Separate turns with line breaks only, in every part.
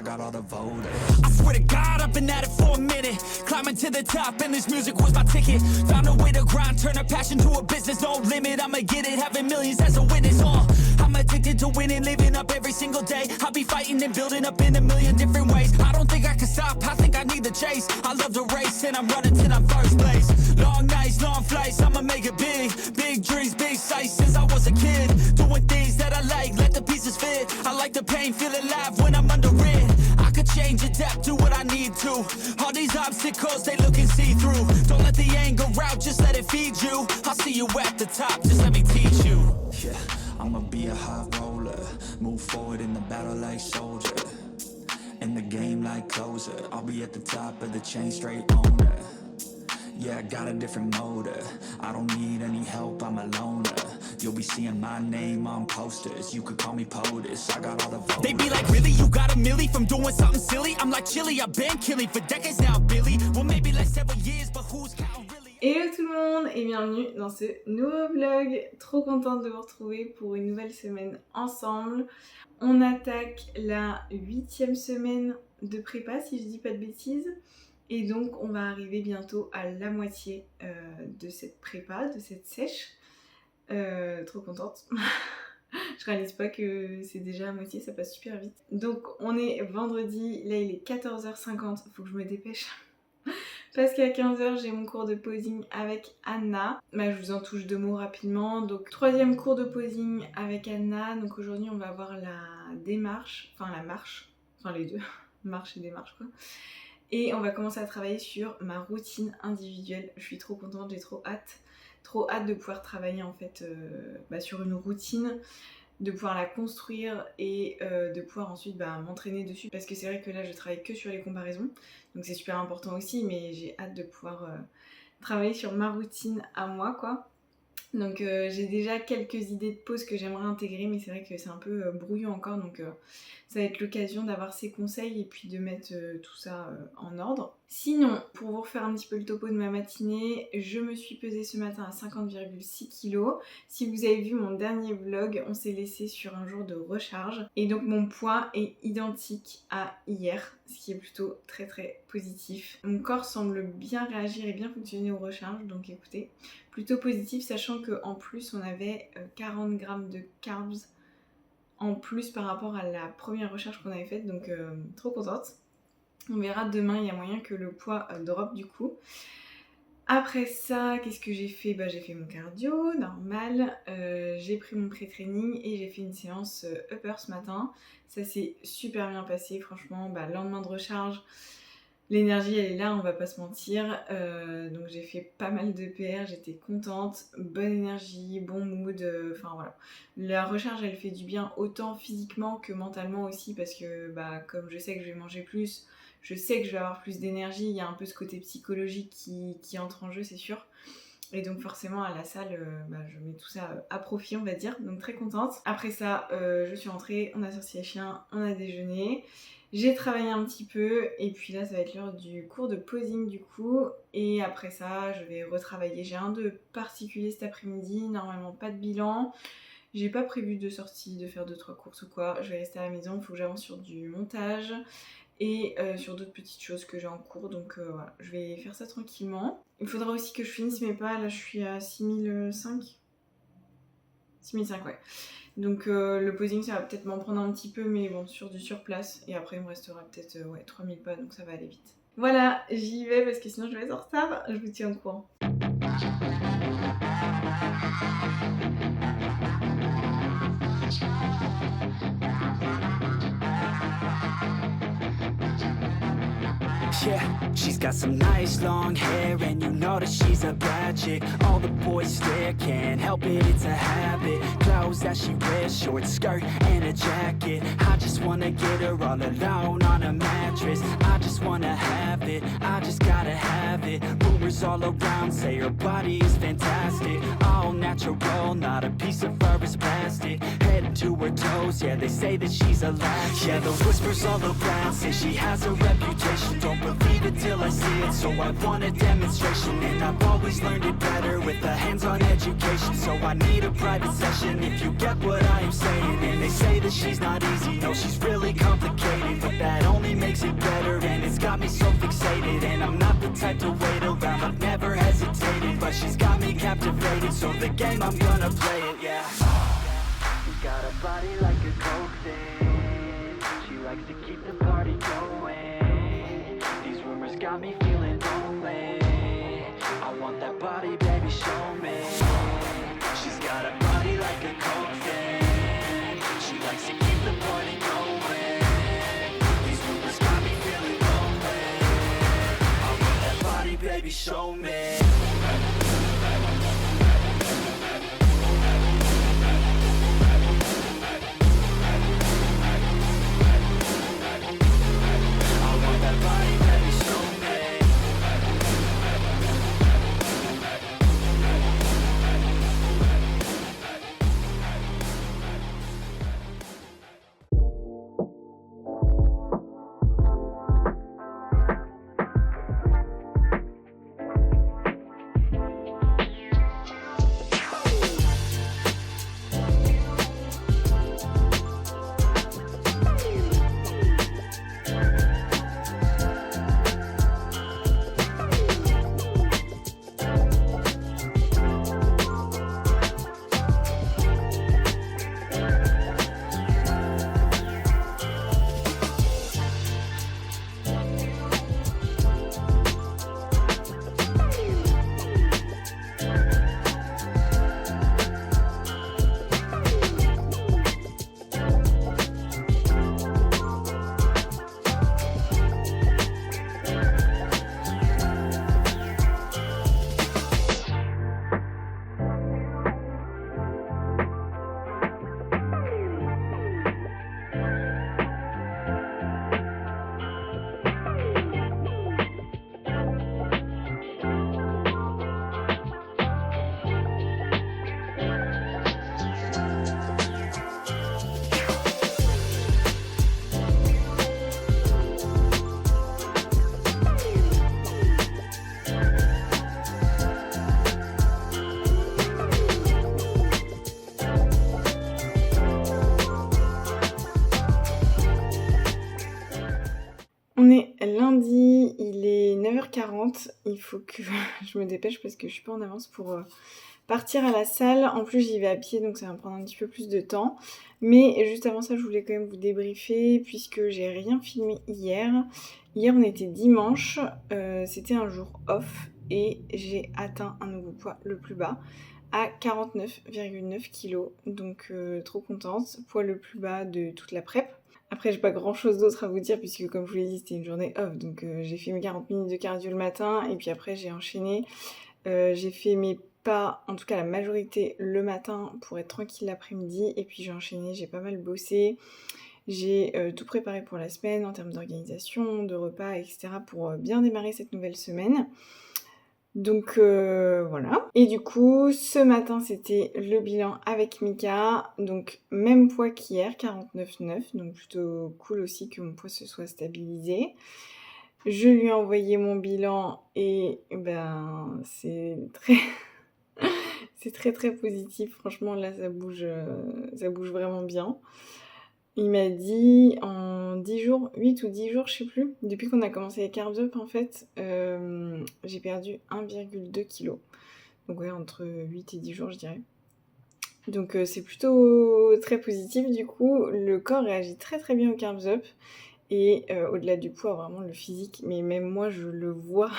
got all the voters. I swear to God, I've been at it for a minute. Climbing to the top, and this music was my ticket. Found a way to grind, turn a passion to a business. No limit, I'ma get it, having millions as a witness. I'm addicted to winning, living up every single day. I'll be fighting and building up in a million different ways. I don't think I can stop, I think I need the chase. I love the race, and I'm running till I'm first place. Long nights, long flights, I'ma make it big. Big dreams, big sights since I was a kid. Doing things that I like, let the pieces fit. I like the pain, feel alive when I'm under it. I could change, adapt, do what I need to. All these obstacles, they looking see-through. Don't let the anger out, just let it feed you. I'll see you at the top, just let me teach you. Yeah, I'ma be a high roller. Move forward in the battle like soldier. In the game like closer. I'll be at the top of the chain, straight owner. Yeah, I got a different motor. I don't need any help, I'm a loner. You'll be seeing my name on posters. You could call me POTUS, I got all the voters. They be like, really, you got a milli from doing something silly? I'm like, chilly, I've been killing for decades now, Billy. Well, maybe like several years, but who's counting really?
Hello tout le monde et bienvenue dans ce nouveau vlog. Trop contente de vous retrouver pour une nouvelle semaine ensemble. On attaque la 8e semaine de prépa, si je dis pas de bêtises. Et donc on va arriver bientôt à la moitié de cette prépa, de cette sèche. Trop contente. Je réalise pas que c'est déjà la moitié, ça passe super vite. Donc on est vendredi, là il est 14h50, faut que je me dépêche. Parce qu'à 15h j'ai mon cours de posing avec Anna. Bah, je vous en touche deux mots rapidement. Donc 3e cours de posing avec Anna. Donc aujourd'hui on va voir la démarche, enfin la marche, enfin les deux, marche et démarche quoi. Et on va commencer à travailler sur ma routine individuelle. Je suis trop contente, j'ai trop hâte de pouvoir travailler en fait sur une routine, de pouvoir la construire et de pouvoir ensuite m'entraîner dessus. Parce que c'est vrai que là je travaille que sur les comparaisons, donc c'est super important aussi, mais j'ai hâte de pouvoir travailler sur ma routine à moi quoi. Donc j'ai déjà quelques idées de pause que j'aimerais intégrer, mais c'est vrai que c'est un peu brouillon encore, donc ça va être l'occasion d'avoir ces conseils et puis de mettre tout ça en ordre. Sinon, pour vous refaire un petit peu le topo de ma matinée, je me suis pesée ce matin à 50,6 kg. Si vous avez vu mon dernier vlog, on s'est laissé sur un jour de recharge. Et donc mon poids est identique à hier, ce qui est plutôt très très positif. Mon corps semble bien réagir et bien fonctionner aux recharges, donc écoutez, plutôt positif, sachant qu'en plus on avait 40 grammes de carbs en plus par rapport à la première recharge qu'on avait faite, donc trop contente. On verra demain, il y a moyen que le poids drop du coup. Après ça, qu'est-ce que j'ai fait ? J'ai fait mon cardio, normal. J'ai pris mon pré-training et j'ai fait une séance upper ce matin. Ça s'est super bien passé, franchement. Lendemain de recharge, l'énergie elle est là, on va pas se mentir. Donc j'ai fait pas mal de PR, j'étais contente. Bonne énergie, bon mood, enfin voilà. La recharge elle fait du bien autant physiquement que mentalement aussi, parce que comme je sais que je vais manger plus, je sais que je vais avoir plus d'énergie, il y a un peu ce côté psychologique qui entre en jeu, c'est sûr. Et donc forcément à la salle, je mets tout ça à profit, on va dire. Donc très contente. Après ça, je suis rentrée, on a sorti les chiens, on a déjeuné. J'ai travaillé un petit peu et puis là ça va être l'heure du cours de posing du coup. Et après ça, je vais retravailler. J'ai rien de particulier cet après-midi, normalement pas de bilan. J'ai pas prévu de sortie, de faire 2-3 courses ou quoi. Je vais rester à la maison, il faut que j'avance sur du montage et sur d'autres petites choses que j'ai en cours, donc voilà, je vais faire ça tranquillement. Il faudra aussi que je finisse mes pas, là je suis à 6005 ouais. Donc le posing ça va peut-être m'en prendre un petit peu, mais bon, sur du surplace, et après il me restera peut-être 3000 pas, donc ça va aller vite. Voilà, j'y vais parce que sinon je vais être en retard, je vous tiens au courant.
Yeah, she's got some nice long hair, and you know that she's a bad chick. All the boys stare, can't help it, it's a habit. Clothes that she wears, short skirt and a jacket. I just wanna get her all alone on a mattress. I just wanna have it, I just gotta have it. Rumors all around say her body is fantastic. All natural, not a piece of fur is plastic. Head to her toes, yeah, they say that she's a latch. Yeah, the whispers all around say she has a reputation. Don't believe it till I see it, so I want a demonstration. And I've always learned it better with a hands-on education. So I need a private session if you get what I am saying. And they say that she's not easy, no, she's really complicated, but that only makes it better, and it's got me so fixated. And I'm not the type to wait around, I've never hesitated, but she's got me captivated, so the game, I'm gonna play it, yeah. You got a body like a coke thing, she likes to keep the party going. These rumors got me feeling lonely, I want that body, baby, show me. She's got a body like a coke thing, she likes to keep the party going. These rumors got me feeling lonely, I want that body, baby, show me.
On est lundi, il est 9h40, il faut que je me dépêche parce que je suis pas en avance pour partir à la salle. En plus j'y vais à pied donc ça va me prendre un petit peu plus de temps. Mais juste avant ça je voulais quand même vous débriefer puisque j'ai rien filmé hier. Hier on était dimanche, c'était un jour off et j'ai atteint un nouveau poids le plus bas à 49,9 kg. Donc trop contente, poids le plus bas de toute la prep. Après, j'ai pas grand chose d'autre à vous dire puisque comme je vous l'ai dit, c'était une journée off. Donc j'ai fait mes 40 minutes de cardio le matin et puis après j'ai enchaîné. J'ai fait mes pas, en tout cas la majorité le matin pour être tranquille l'après-midi. Et puis j'ai enchaîné, j'ai pas mal bossé. J'ai tout préparé pour la semaine en termes d'organisation, de repas, etc. pour bien démarrer cette nouvelle semaine. Donc voilà. Et du coup, ce matin, c'était le bilan avec Mika. Donc même poids qu'hier, 49,9. Donc plutôt cool aussi que mon poids se soit stabilisé. Je lui ai envoyé mon bilan et ben c'est très... c'est très très positif. Franchement, là, ça bouge vraiment bien. Il m'a dit en 10 jours, 8 ou 10 jours, je sais plus, depuis qu'on a commencé les Carbs Up en fait, j'ai perdu 1,2 kg. Donc ouais, entre 8 et 10 jours je dirais. Donc c'est plutôt très positif du coup. Le corps réagit très très bien aux Carbs Up. Et au-delà du poids, vraiment le physique, mais même moi je le vois.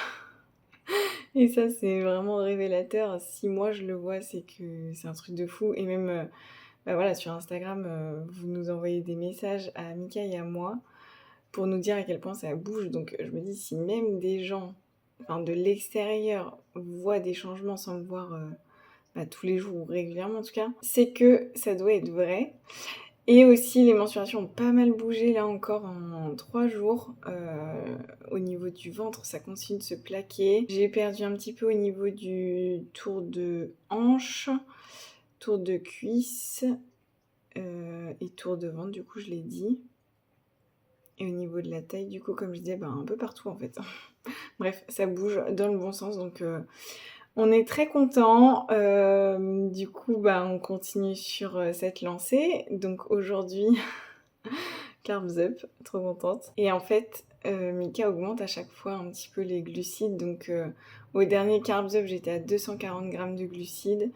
Et ça c'est vraiment révélateur. Si moi je le vois, c'est que c'est un truc de fou. Et même... bah voilà, sur Instagram, vous nous envoyez des messages à Mika et à moi pour nous dire à quel point ça bouge. Donc je me dis, si même des gens de l'extérieur voient des changements sans me voir tous les jours ou régulièrement en tout cas, c'est que ça doit être vrai. Et aussi les mensurations ont pas mal bougé là encore en 3 jours. Au niveau du ventre, ça continue de se plaquer. J'ai perdu un petit peu au niveau du tour de hanche, tour de cuisse et tour de ventre, du coup je l'ai dit. Et au niveau de la taille, du coup, comme je disais, un peu partout en fait. Bref, ça bouge dans le bon sens, donc on est très contents. Du coup, on continue sur cette lancée. Donc aujourd'hui, Carbs Up, trop contente. Et en fait, Mika augmente à chaque fois un petit peu les glucides. Donc au dernier Carbs Up, j'étais à 240 grammes de glucides.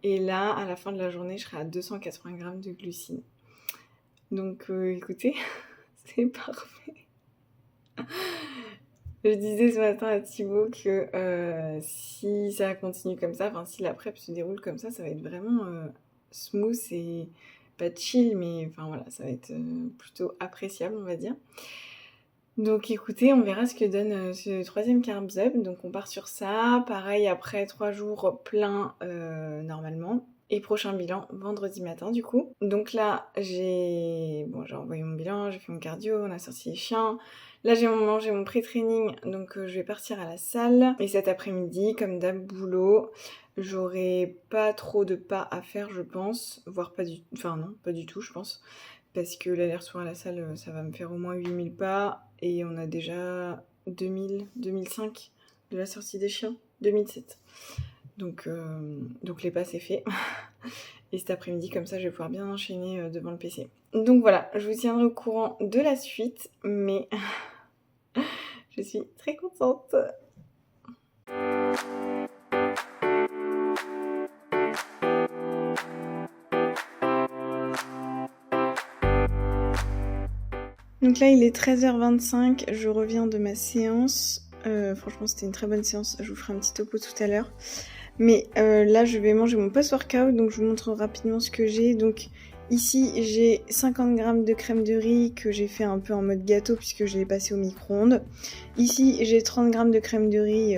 Et là, à la fin de la journée, je serai à 280 grammes de glucides. Donc écoutez, c'est parfait. Je disais ce matin à Thibaut que si ça continue comme ça, si la prep se déroule comme ça va être vraiment smooth et pas chill, mais voilà, ça va être plutôt appréciable, on va dire. Donc écoutez, on verra ce que donne ce 3e Carbs Up. Donc on part sur ça. Pareil, après 3 jours pleins normalement. Et prochain bilan vendredi matin du coup. Donc là, j'ai envoyé mon bilan, j'ai fait mon cardio, on a sorti les chiens. Là, j'ai mangé mon pré-training, donc je vais partir à la salle. Et cet après-midi, comme d'hab, boulot. J'aurai pas trop de pas à faire, je pense. Voire pas du tout, je pense. Parce que l'aller-retour à la salle, ça va me faire au moins 8000 pas. Et on a déjà 2005 de la sortie des chiens, 2007. Donc les pas, c'est fait. Et cet après-midi, comme ça, je vais pouvoir bien enchaîner devant le PC. Donc voilà, je vous tiendrai au courant de la suite, mais je suis très contente. Donc là, il est 13h25, je reviens de ma séance. Franchement, c'était une très bonne séance, je vous ferai un petit topo tout à l'heure. Mais là, je vais manger mon post-workout, donc je vous montre rapidement ce que j'ai. Donc ici, j'ai 50 grammes de crème de riz que j'ai fait un peu en mode gâteau puisque je l'ai passé au micro-ondes. Ici, j'ai 30 grammes de crème de riz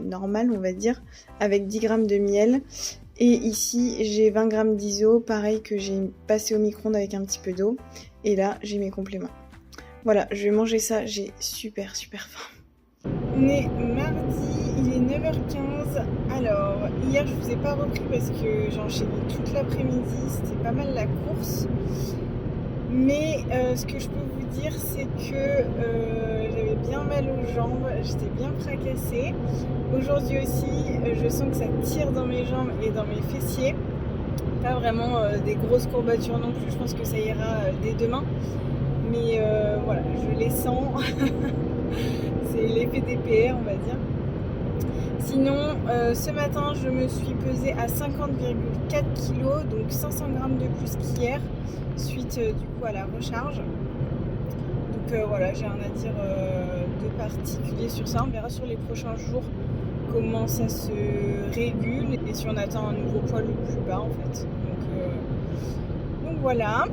normale, on va dire, avec 10 grammes de miel. Et ici, j'ai 20 grammes d'iso, pareil, que j'ai passé au micro-ondes avec un petit peu d'eau. Et là, j'ai mes compléments. Voilà, je vais manger ça, j'ai super faim. On est mardi, il est 9h15. Alors, hier je vous ai pas repris parce que j'ai enchaîné toute l'après-midi, c'était pas mal la course. Mais ce que je peux vous dire, c'est que j'avais bien mal aux jambes, j'étais bien fracassée. Aujourd'hui aussi, je sens que ça tire dans mes jambes et dans mes fessiers. Pas vraiment des grosses courbatures non plus, je pense que ça ira dès demain. Mais voilà, je les sens. C'est l'effet DPR, on va dire. Sinon, ce matin, je me suis pesée à 50,4 kg, donc 500 grammes de plus qu'hier, suite du coup à la recharge. Donc voilà, j'ai rien à dire de particulier sur ça. On verra sur les prochains jours comment ça se régule et si on atteint un nouveau poids le plus bas en fait. Donc voilà.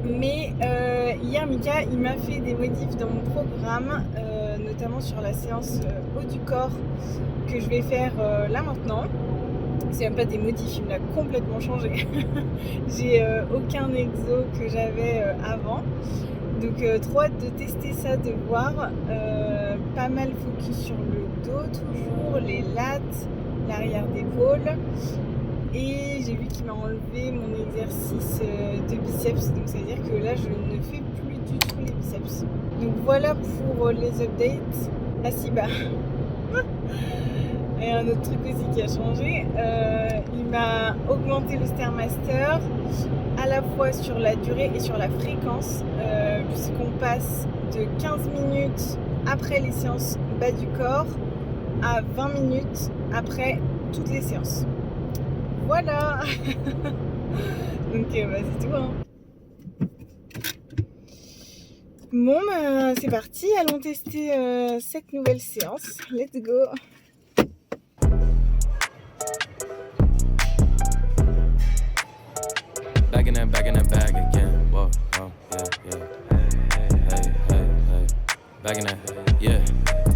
Mais hier, Mika, il m'a fait des modifs dans mon programme, notamment sur la séance haut du corps que je vais faire là maintenant. C'est même pas des modifs, il me l'a complètement changé. J'ai aucun exo que j'avais avant. Donc trop hâte de tester ça, de voir. Pas mal focus sur le dos toujours, les lats, l'arrière d'épaule. Et j'ai vu qu'il m'a enlevé mon exercice de biceps, donc ça veut dire que là je ne fais plus du tout les biceps. Donc voilà pour les updates. Ah si, et un autre truc aussi qui a changé, il m'a augmenté le Stairmaster à la fois sur la durée et sur la fréquence, puisqu'on passe de 15 minutes après les séances bas du corps à 20 minutes après toutes les séances. Voilà. Donc c'est tout hein. Bon c'est parti, allons tester cette nouvelle séance. Let's go.
Back in that bag again. Whoa, yeah. Hey. Back in that, yeah.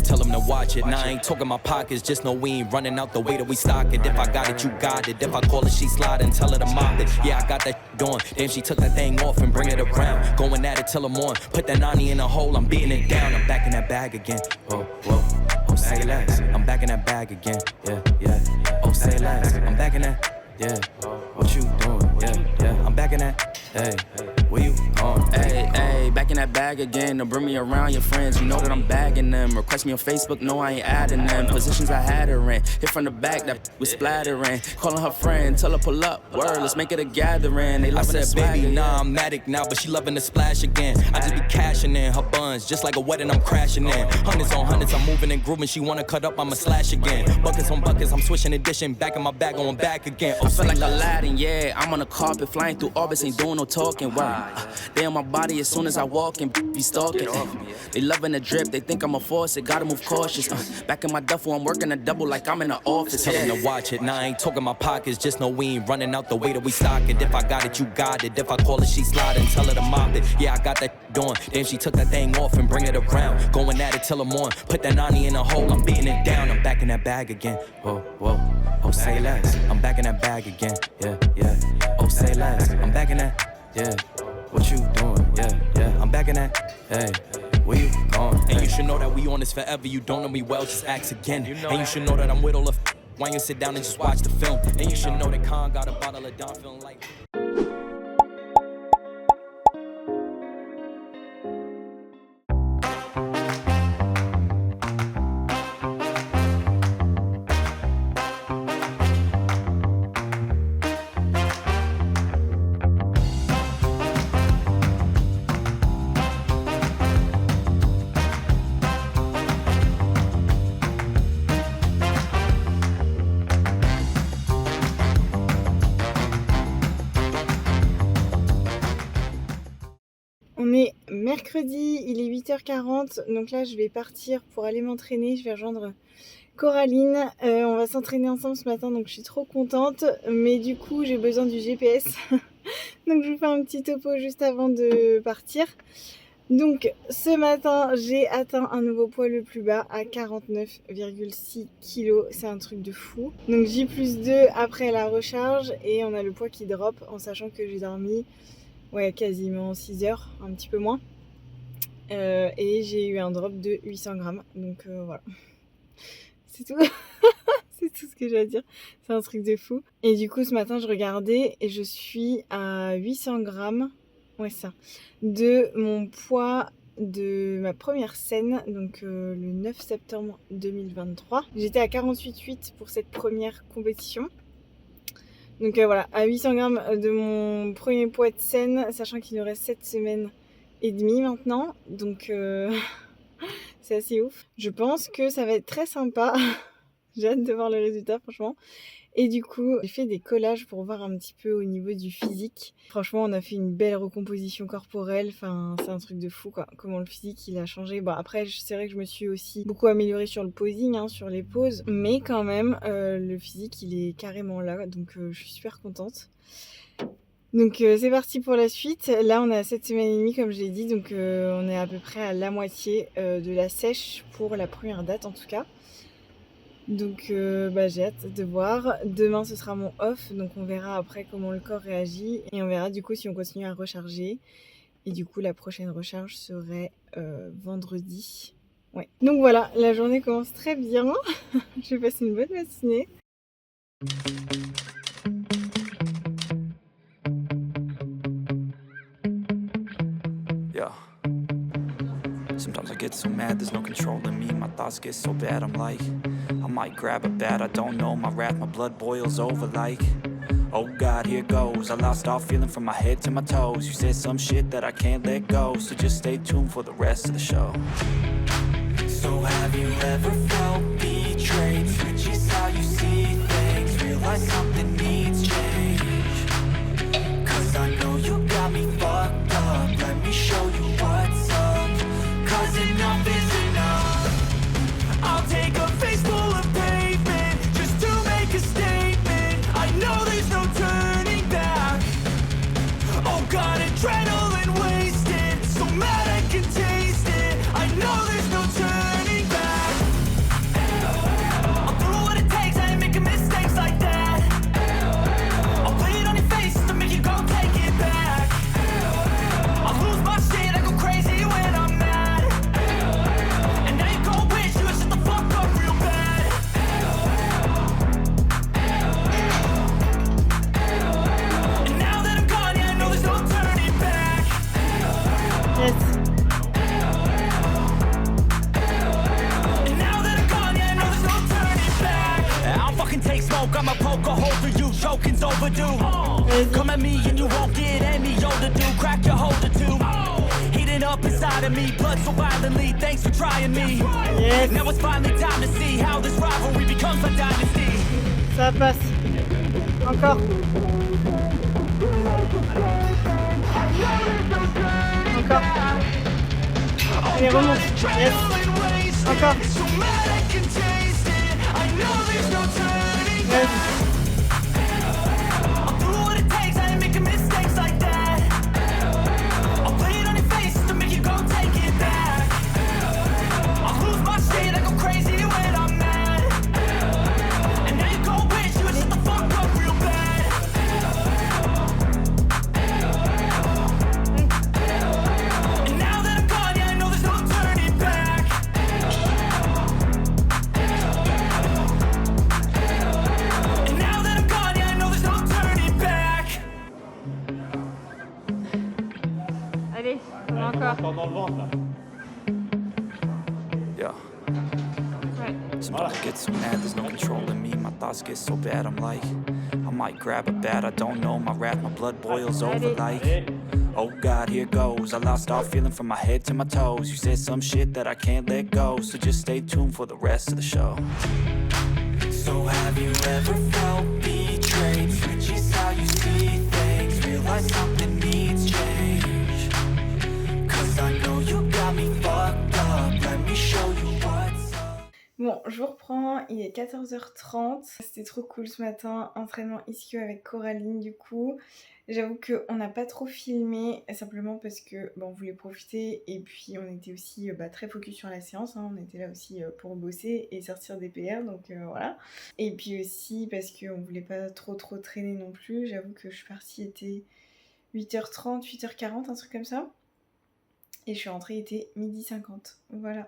Tell them to watch it. Now I ain't talking my pockets, just know we ain't running out the way that we stock it. If I got it, you got it. If I call it, she sliding, tell her to mop it. Yeah, I got that going. Damn, she took that thing off and bring it around. Going at it till I'm on. Put that 90 in a hole, I'm beating it down. I'm back in that bag again. Whoa. Oh, say less. I'm back in that bag again. Yeah. Oh, say less. I'm back in that. Yeah. What you doing?
Yeah, yeah, I'm back in that. Hey, where you going?
Hey, hey, back in that bag again. Don't bring me around your friends. You know that I'm bagging them. Request me on Facebook, no, I ain't adding them. Positions I had her in. Hit from the back, that was splattering. Calling her friend, tell her pull up. Word, let's make it a gathering. They loving that swagger.
Baby, nah, I'm addict now, but she loving the splash again. I just be cashing in her buns, just like a wedding, I'm crashing in. Hundreds on hundreds, I'm moving and grooving. She wanna cut up, I'ma slash again. Buckets on buckets, I'm switching edition. Back in my bag, going back again.
I feel like Aladdin, yeah. I'm on the carpet, flying through orbits, ain't doing no talking. Wow. They on my body as soon as I walk and be stalking. They loving the drip, they think I'm a force, it gotta move cautious. Back in my duffel, I'm working a double like I'm in the office.
Tell them to watch it, now I ain't talking my pockets. Just know we ain't running out the way that we stock it. If I got it, you got it. If I call it, she sliding, tell her to mop it. Yeah, I got that doing. Then she took that thing off and bring it around. Going at it till I'm on. Put that 90 in a hole, I'm beating it down. I'm back in that bag again. Whoa, whoa. Oh, say less. I'm back in that bag again. Yeah, yeah. Oh, say less. I'm back in that. Yeah. What you doing? Yeah, yeah, I'm back in that. Hey, where you going? And you should know that we on this forever. You don't know me well, just ask again. And you should know that I'm with all the why you sit down and just watch the film. And you should know that Khan got a bottle of Don feeling like.
On est mercredi, il est 8h40, donc là je vais partir pour aller m'entraîner, je vais rejoindre Coraline, on va s'entraîner ensemble ce matin donc je suis trop contente, mais du coup j'ai besoin du GPS, donc je vous fais un petit topo juste avant de partir. Donc ce matin j'ai atteint un nouveau poids le plus bas à 49,6 kg, c'est un truc de fou. Donc J+2 après la recharge et on a le poids qui drop en sachant que j'ai dormi quasiment 6 heures, un petit peu moins. Et j'ai eu un drop de 800 grammes. Donc voilà. C'est tout. C'est tout ce que j'ai à dire. C'est un truc de fou. Et du coup, ce matin, je regardais et je suis à 800 grammes. Ouais, ça. De mon poids de ma première scène, donc le 9 septembre 2023. J'étais à 48,8 pour cette première compétition. Donc voilà, à 800 grammes de mon premier poids de scène, sachant qu'il nous reste 7 semaines et demie maintenant. Donc c'est assez ouf. Je pense que ça va être très sympa. J'ai hâte de voir le résultat franchement. Et du coup, j'ai fait des collages pour voir un petit peu au niveau du physique. Franchement, on a fait une belle recomposition corporelle. Enfin, c'est un truc de fou quoi. Comment le physique il a changé. Bon après, c'est vrai que je me suis aussi beaucoup améliorée sur le posing, sur les poses. Mais quand même, le physique il est carrément là. Donc je suis super contente. Donc c'est parti pour la suite. Là on est à 7 semaines et demie comme je l'ai dit. Donc on est à peu près à la moitié de la sèche pour la première date en tout cas. Donc j'ai hâte de voir. Demain ce sera mon off, donc on verra après comment le corps réagit et on verra du coup si on continue à recharger. Et du coup la prochaine recharge serait vendredi. Ouais. Donc voilà, la journée commence très bien. Je vais passer une bonne matinée.
Yeah. Sometimes I get so mad, there's no controlling me. My thoughts get so bad, I'm like, I might grab a bat, I don't know. My wrath, my blood boils over like, oh God, here goes. I lost all feeling from my head to my toes. You said some shit that I can't let go, so just stay tuned for the rest of the show. So have you ever felt betrayed? Switches how you see things, realize something needs change. Cause I know you got me fucked up, let me show you what's up. Cause enough is enough. I'll take a face full of pavement just to make a statement. I know there's no turning back. Oh God, adrenaline wasted, so mad I can taste it. I know there's no turning back. I'll do what it takes, I ain't making mistakes like that. I'll put it on your face to make you go take it back. I'll lose my shit, I go crazy when I'm mad. And now you gon' wish you would shut the fuck up real bad. And now
smoke, I'ma poke a hole through you. Joking's overdue. Come at me and you won't get any older, dude. Crack your holder too. Heating up inside of me, blood so violently. Thanks for trying me.
Yes.
Now it's finally time to see how this rivalry becomes a dynasty.
Ça passe. Encore. Encore. Allez, remonte. Yes. Encore. Yes.
I'll do what it takes, I ain't making mistakes like that. I'll play it on your face to make you go take it back. I'll lose my shit, I go crazy when I'm mad. And now you go wish you would shut the fuck up real bad. And now that I'm gone, yeah, I know there's no turning back. And now that I'm gone, yeah, I know there's no turning back.
Allez, encore.
Yeah. Sometimes I get so mad, there's no controlling me. My thoughts get so bad, I'm like, I might grab a bat, I don't know. My wrath, my blood boils over like, oh God, here goes. I lost all feeling from my head to my toes. You said some shit that I can't let go, so just stay tuned for the rest of the show. So have you ever felt betrayed? Switches how you see things, realize something needs change. Cause I know you got me fucked up, let me show you what's up.
Bon, je vous reprends, il est 14h30. C'était trop cool ce matin, entraînement ischio avec Coraline du coup. J'avoue qu'on n'a pas trop filmé, simplement parce que on voulait profiter et puis on était aussi très focus sur la séance, hein. On était là aussi pour bosser et sortir des PR, donc voilà. Et puis aussi parce qu'on voulait pas trop traîner non plus. J'avoue que je suis partie, il était 8h30, 8h40, un truc comme ça. Et je suis rentrée, il était 12h50, voilà.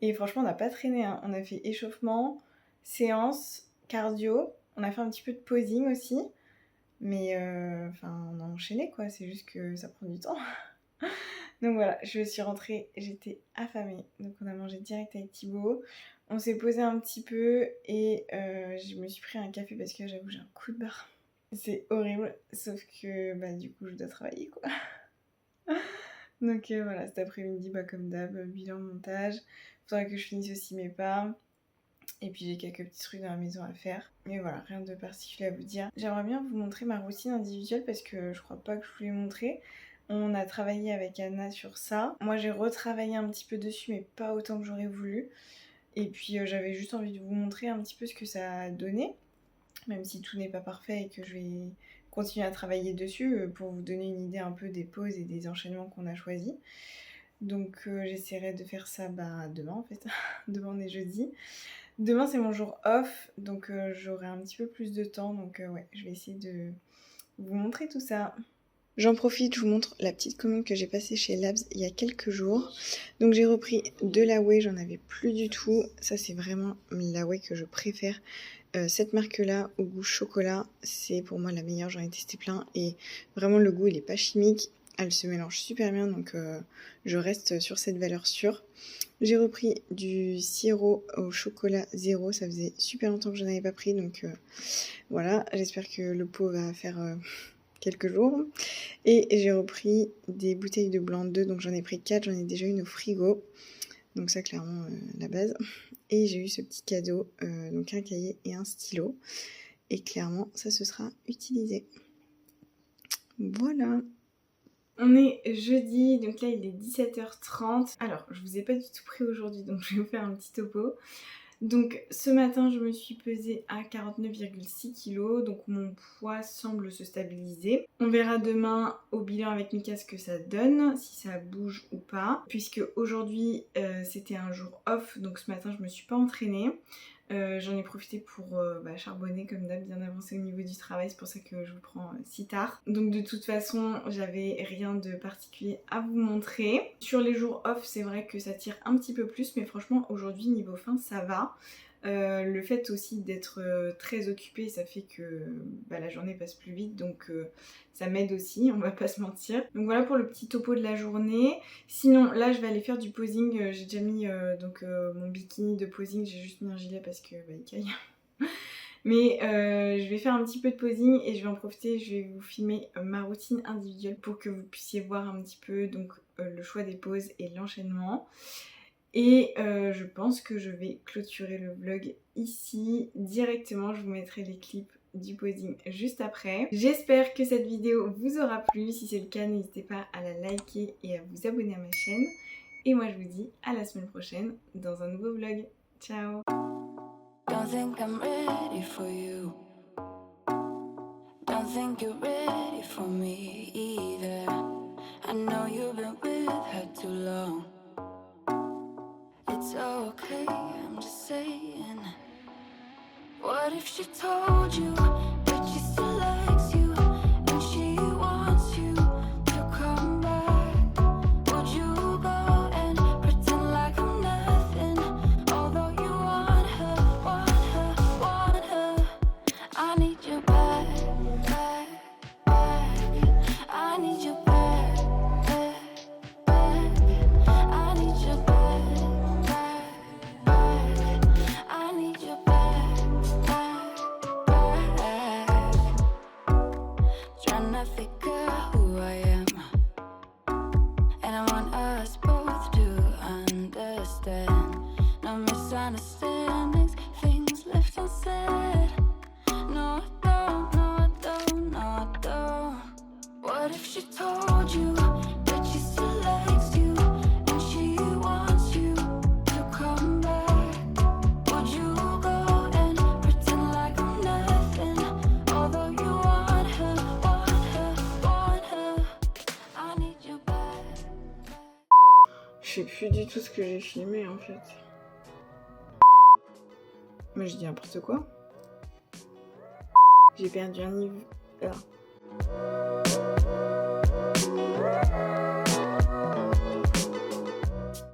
Et franchement, on n'a pas traîné, hein. On a fait échauffement, séance, cardio, on a fait un petit peu de posing aussi. Mais on a enchaîné quoi, c'est juste que ça prend du temps. Donc voilà, je suis rentrée, j'étais affamée. Donc on a mangé direct avec Thibaut. On s'est posé un petit peu et je me suis pris un café parce que j'avoue j'ai un coup de barre. C'est horrible, sauf que du coup je dois travailler quoi. Donc voilà, cet après-midi comme d'hab, bilan montage. Faudra que je finisse aussi mes pas. Et puis j'ai quelques petits trucs dans la maison à faire. Mais voilà, rien de particulier à vous dire. J'aimerais bien vous montrer ma routine individuelle parce que je crois pas que je vous l'ai montré. On a travaillé avec Anna sur ça. Moi j'ai retravaillé un petit peu dessus mais pas autant que j'aurais voulu. Et puis j'avais juste envie de vous montrer un petit peu ce que ça a donné. Même si tout n'est pas parfait et que je vais continuer à travailler dessus pour vous donner une idée un peu des pauses et des enchaînements qu'on a choisis. Donc j'essaierai de faire ça demain en fait. Demain on est jeudi. Demain c'est mon jour off, donc j'aurai un petit peu plus de temps, donc ouais, je vais essayer de vous montrer tout ça. J'en profite, je vous montre la petite commande que j'ai passée chez Labs il y a quelques jours. Donc j'ai repris de la whey, j'en avais plus du tout. Ça c'est vraiment la whey que je préfère. Cette marque-là, au goût chocolat, c'est pour moi la meilleure, j'en ai testé plein. Et vraiment le goût il est pas chimique, elle se mélange super bien, donc je reste sur cette valeur sûre. J'ai repris du sirop au chocolat zéro, ça faisait super longtemps que je n'en avais pas pris, donc voilà, j'espère que le pot va faire quelques jours. Et j'ai repris des bouteilles de blanc 2, donc j'en ai pris 4, j'en ai déjà une au frigo, donc ça clairement la base. Et j'ai eu ce petit cadeau, donc un cahier et un stylo, et clairement ça se sera utilisé. Voilà. On est jeudi, donc là il est 17h30. Alors, je vous ai pas du tout pris aujourd'hui, donc je vais vous faire un petit topo. Donc ce matin, je me suis pesée à 49,6 kg, donc mon poids semble se stabiliser. On verra demain au bilan avec Mika ce que ça donne, si ça bouge ou pas. Puisque aujourd'hui, c'était un jour off, donc ce matin, je me suis pas entraînée. J'en ai profité pour charbonner comme d'hab, bien avancer au niveau du travail, c'est pour ça que je vous prends si tard. Donc de toute façon j'avais rien de particulier à vous montrer. Sur les jours off c'est vrai que ça tire un petit peu plus, mais franchement aujourd'hui niveau faim ça va. Le fait aussi d'être très occupée, ça fait que la journée passe plus vite, donc ça m'aide aussi, on va pas se mentir. Donc voilà pour le petit topo de la journée. Sinon là je vais aller faire du posing, j'ai déjà mis mon bikini de posing, j'ai juste mis un gilet parce que il caille. Mais je vais faire un petit peu de posing et je vais en profiter, je vais vous filmer ma routine individuelle pour que vous puissiez voir un petit peu donc le choix des poses et l'enchaînement. Et je pense que je vais clôturer le vlog ici directement. Je vous mettrai les clips du posing juste après. J'espère que cette vidéo vous aura plu. Si c'est le cas, n'hésitez pas à la liker et à vous abonner à ma chaîne. Et moi je vous dis à la semaine prochaine dans un nouveau vlog. Ciao!
Don't think I'm ready for you. Don't think you're ready for me either. I know you've been with her too long. It's okay, I'm just saying. What if she told you that she still likes you and she wants you to come back? Would you go and pretend like I'm nothing? Although you want her, want her, want her. I need you back, back, back. I need you back, back, back. I need you back, back, back. I need you back, back, back. Tryna figure who I am, and I want us both to understand. No misunderstandings, things left unsaid. No, I don't, no, I don't, no, I don't. What if she told you that she still likes you and she wants you to come back? Would you go and pretend like I'm nothing? Although you want her, want her, want her. I need you back.
Je sais plus du tout ce que j'ai filmé en fait. Mais je dis n'importe quoi. J'ai perdu un niveau. Là.